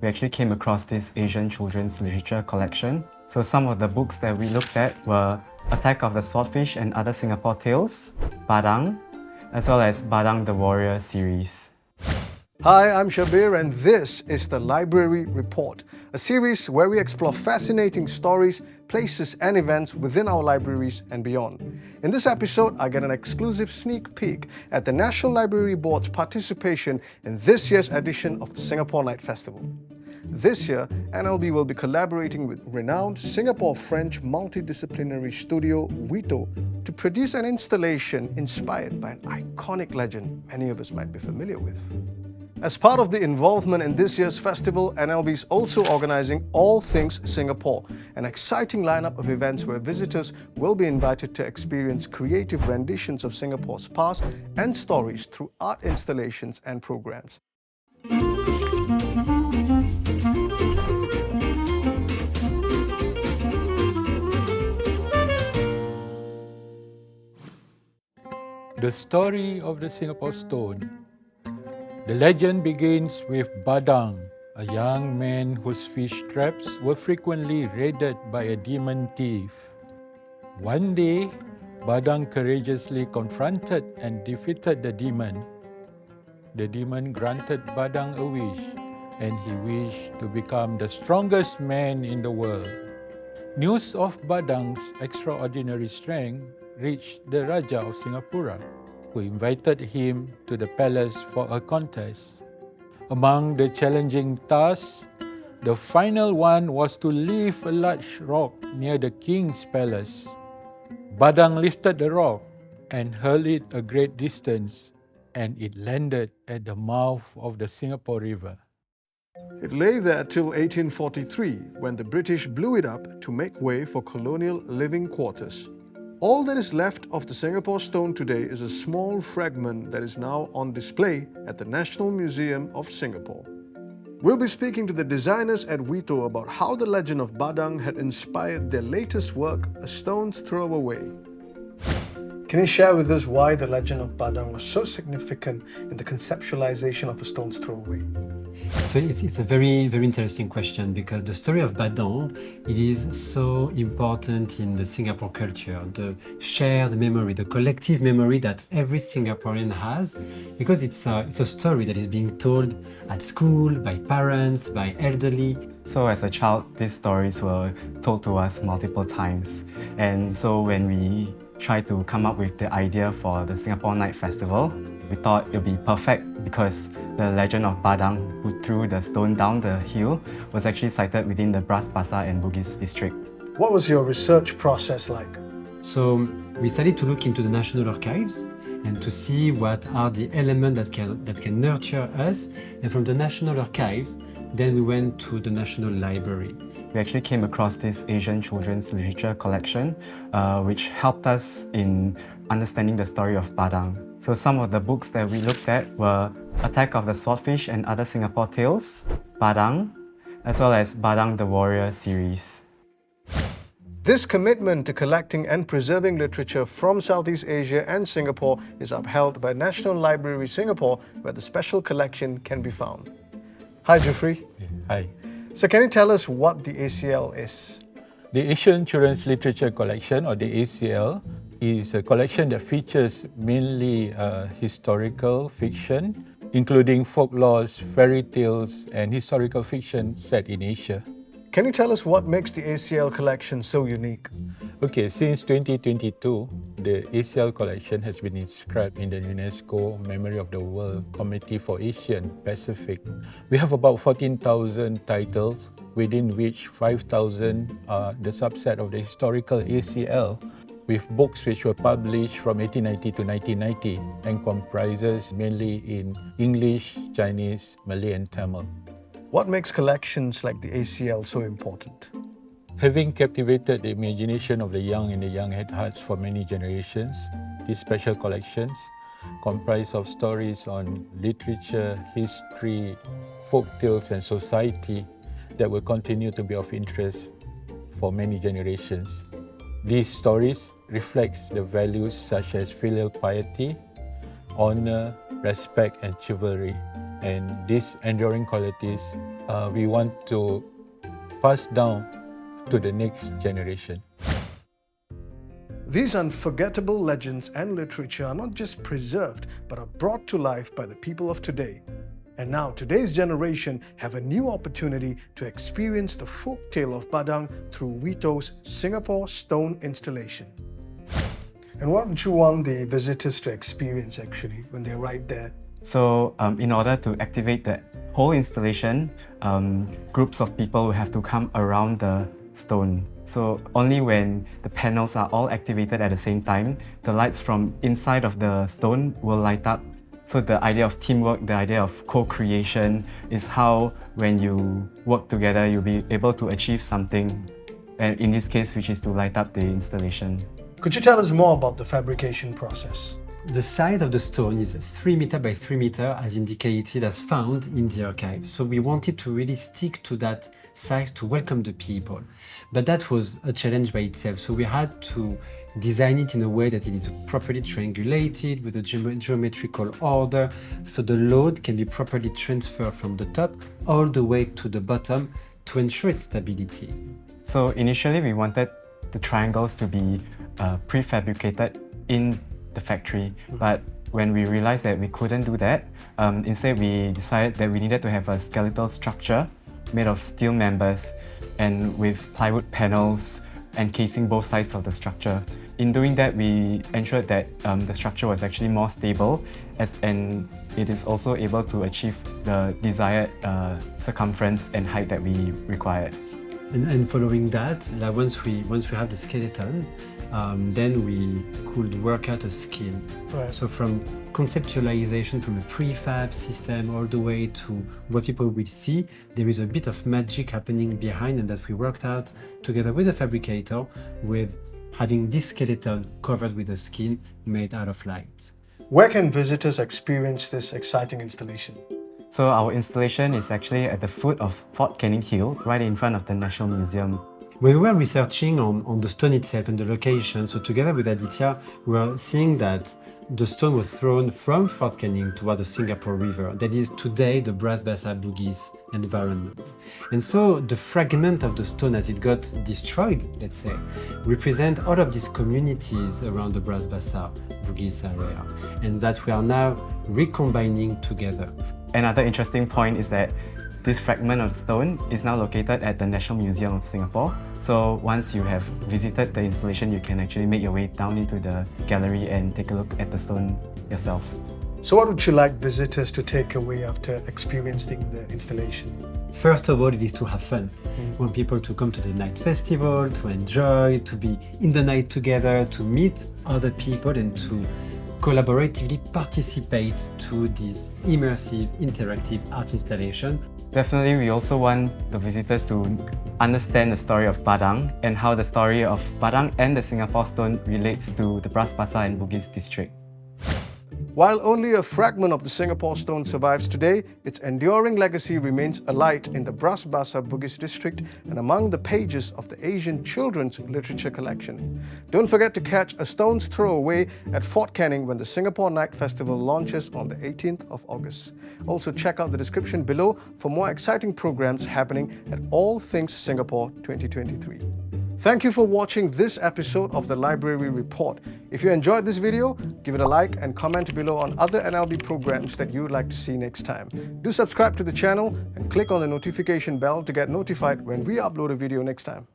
we actually came across this Asian children's literature collection. So some of the books that we looked at were Attack of the Swordfish and Other Singapore Tales, Badang, as well as Badang the Warrior series. Hi, I'm Shabir and this is the Library Report, a series where we explore fascinating stories, places and events within our libraries and beyond. In this episode, I get an exclusive sneak peek at the National Library Board's participation in this year's edition of the Singapore Night Festival. This year, NLB will be collaborating with renowned Singapore-French multi-disciplinary studio Wito to produce an installation inspired by an iconic legend many of us might be familiar with. As part of the involvement in this year's festival, NLB is also organizing All Things Singapore, an exciting lineup of events where visitors will be invited to experience creative renditions of Singapore's past and stories through art installations and programs. The story of the Singapore stone. The legend begins with Badang, a young man whose fish traps were frequently raided by a demon thief. One day, Badang courageously confronted and defeated the demon. The demon granted Badang a wish, and he wished to become the strongest man in the world. News of Badang's extraordinary strength reached the Raja of Singapura, who invited him to the palace for a contest. Among the challenging tasks, the final one was to lift a large rock near the king's palace. Badang lifted the rock and hurled it a great distance, and it landed at the mouth of the Singapore River. It lay there till 1843, when the British blew it up to make way for colonial living quarters. All that is left of the Singapore stone today is a small fragment that is now on display at the National Museum of Singapore. We'll be speaking to the designers at Wito about how the legend of Badang had inspired their latest work, A Stone's Throw Away. Can you share with us why the legend of Badang was so significant in the conceptualization of A Stone's Throw Away? So it's a very, very interesting question, because the story of Badang, it is so important in the Singapore culture, the shared memory, the collective memory that every Singaporean has, because it's a story that is being told at school, by parents, by elderly. So as a child, these stories were told to us multiple times. And so when we tried to come up with the idea for the Singapore Night Festival, we thought it would be perfect because the legend of Badang, who threw the stone down the hill, was actually sited within the Bras Basah and Bugis district. What was your research process like? So we started to look into the National Archives and to see what are the elements that can nurture us. And from the National Archives, then we went to the National Library. We actually came across this Asian children's literature collection, which helped us in understanding the story of Badang. So some of the books that we looked at were Attack of the Swordfish and Other Singapore Tales, Badang, as well as Badang the Warrior series. This commitment to collecting and preserving literature from Southeast Asia and Singapore is upheld by National Library Singapore, where the special collection can be found. Hi, Juffri. Hi. So can you tell us what the ACL is? The Asian Children's Literature Collection, or the ACL, is a collection that features mainly historical fiction, including folklores, fairy tales, and historical fiction set in Asia. Can you tell us what makes the ACL collection so unique? Okay, since 2022, the ACL collection has been inscribed in the UNESCO Memory of the World Committee for Asia and Pacific. We have about 14,000 titles, within which 5,000 are the subset of the historical ACL, with books which were published from 1890 to 1990 and comprises mainly in English, Chinese, Malay and Tamil. What makes collections like the ACL so important? Having captivated the imagination of the young and the young at hearts for many generations, these special collections comprise of stories on literature, history, folk tales and society that will continue to be of interest for many generations. These stories reflect the values such as filial piety, honor, respect and chivalry, and these enduring qualities we want to pass down to the next generation. These unforgettable legends and literature are not just preserved, but are brought to life by the people of today. And now today's generation have a new opportunity to experience the folk tale of Badang through Wito's Singapore stone installation. And what would you want the visitors to experience actually when they're right there? So in order to activate the whole installation, groups of people will have to come around the stone. So only when the panels are all activated at the same time, the lights from inside of the stone will light up. So the idea of teamwork, the idea of co-creation is how when you work together, you'll be able to achieve something. And in this case, which is to light up the installation. Could you tell us more about the fabrication process? The size of the stone is 3 meter by 3 meter as indicated, as found in the archive. So we wanted to really stick to that size to welcome the people. But that was a challenge by itself. So we had to design it in a way that it is properly triangulated with a geometrical order, so the load can be properly transferred from the top all the way to the bottom to ensure its stability. So initially we wanted the triangles to be prefabricated in the factory, but when we realized that we couldn't do that, instead we decided that we needed to have a skeletal structure made of steel members and with plywood panels encasing both sides of the structure. In doing that, we ensured that the structure was actually more stable and it is also able to achieve the desired circumference and height that we required. And following that, like once we have the skeleton, then we could work out a scheme. Right. So from conceptualization from a prefab system all the way to what people will see, there is a bit of magic happening behind, and that we worked out together with the fabricator with having this skeleton covered with a skin made out of light. Where can visitors experience this exciting installation? So our installation is actually at the foot of Fort Canning Hill, right in front of the National Museum. When we were researching on the stone itself and the location, so together with Aditya, we were seeing that the stone was thrown from Fort Canning toward the Singapore River. That is today the Bras Basah Bugis environment. And so the fragment of the stone as it got destroyed, let's say, represent all of these communities around the Bras Basah Bugis area, and that we are now recombining together. Another interesting point is that this fragment of stone is now located at the National Museum of Singapore. So once you have visited the installation, you can actually make your way down into the gallery and take a look at the stone yourself. So what would you like visitors to take away after experiencing the installation? First of all, it is to have fun. We want people to come to the night festival, to enjoy, to be in the night together, to meet other people and to collaboratively participate to this immersive, interactive art installation. Definitely, we also want the visitors to understand the story of Badang and how the story of Badang and the Singapore stone relates to the Bras Basah and Bugis district. While only a fragment of the Singapore stone survives today, its enduring legacy remains alight in the Bras Basah Bugis district and among the pages of the Asian children's literature collection. Don't forget to catch a stone's throw away at Fort Canning when the Singapore Night Festival launches on the 18th of August. Also check out the description below for more exciting programs happening at All Things Singapore 2023. Thank you for watching this episode of the Library Report. If you enjoyed this video, give it a like and comment below on other NLB programs that you would like to see next time. Do subscribe to the channel and click on the notification bell to get notified when we upload a video next time.